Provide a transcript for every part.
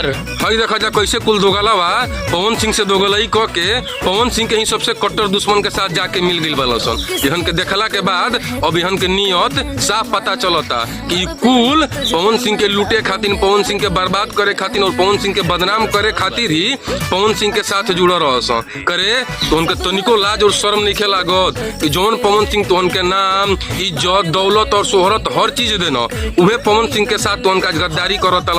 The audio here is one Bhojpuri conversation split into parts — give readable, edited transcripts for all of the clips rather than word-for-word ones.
यार। हई देखा जा कैसे कुल दोगला बा पवन सिंह से दोगलई क के पवन सिंह के ही सबसे कट्टर दुश्मन के साथ जाके मिल गई बलसन। इहन के देखला के बाद अब इहन के नियत साफ पता चलता कि कुल पवन सिंह के लूटे खातिर, पवन सिंह के बर्बाद करे खातिर और पवन सिंह के बदनाम करे खातिर ही पवन सिंह के साथ जुड़ रहस करे। तो उनके तनिको लाज और शर्म नहीं लागत कि जौन पवन सिंह तो उनके नाम, इज्जत, दौलत और शोहरत हर चीज देना उहे पवन सिंह के साथ तो उनका गद्दारी करत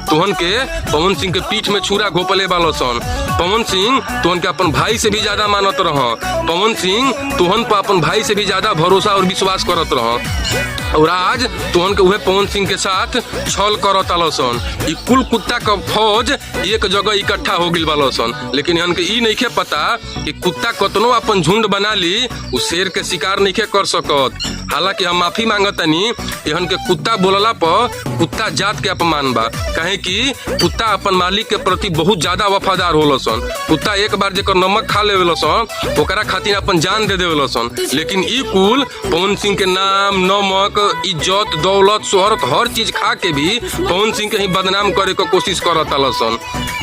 तोहन के पवन सिंह के पीठ में छुरा घोपले वालो सन। पवन सिंह तोहन के अपन भाई से भी ज्यादा मानत रह। पवन सिंह तोहन पर अपन भाई से भी ज्यादा भरोसा और विश्वास करत रह और आज तोहन के उहे पवन सिंह के साथ छल करत सन। ई कुल कुत्ता का फौज एक जगह इकट्ठा हो गइल बालो सन। लेकिन इहन के ई नइखे पता कि कुत्ता कतनो अपन झुंड बना ली उ शेर के शिकार नइखे कर सकत। हालांकि हम माफी मांगतनी, इहन के कुत्ता बोलला पर कुत्ता जात के अपमान बा। काहे कि कुत्ता अपन मालिक के प्रति बहुत ज्यादा वफादार होलो सन। कुत्ता एक बार जेकर नमक खा लेवेलो सन ओकरा खातिर अपन जान दे देवेलो सन। लेकिन ई कुल पवन सिंह के नाम, नमक, इज्जत, दौलत, शोहरत हर चीज खा के भी पवन सिंह के ही बदनाम करे के कोशिश करत सन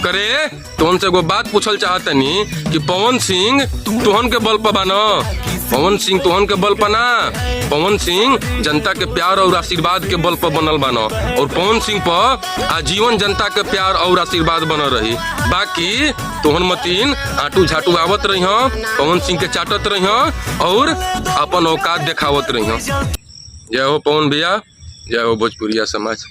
करे। तो उनसे एगो बात पूछल चाहतनी कि पवन सिंह तोहन के बल पर बा न? पवन सिंह तोहन के बल पर ना, पवन सिंह जनता के प्यार और आशीर्वाद के बल पर बनल बा न। और पवन सिंह पर आजीवन जनता के प्यार और आशीर्वाद बनल रही। बाकी तोहन मतीन आटू झाटू आवत रही, पवन सिंह के चाटत रही और अपन औकात देखावत रही। जय हो पवन भैया, जय हो भोजपुरिया समाज।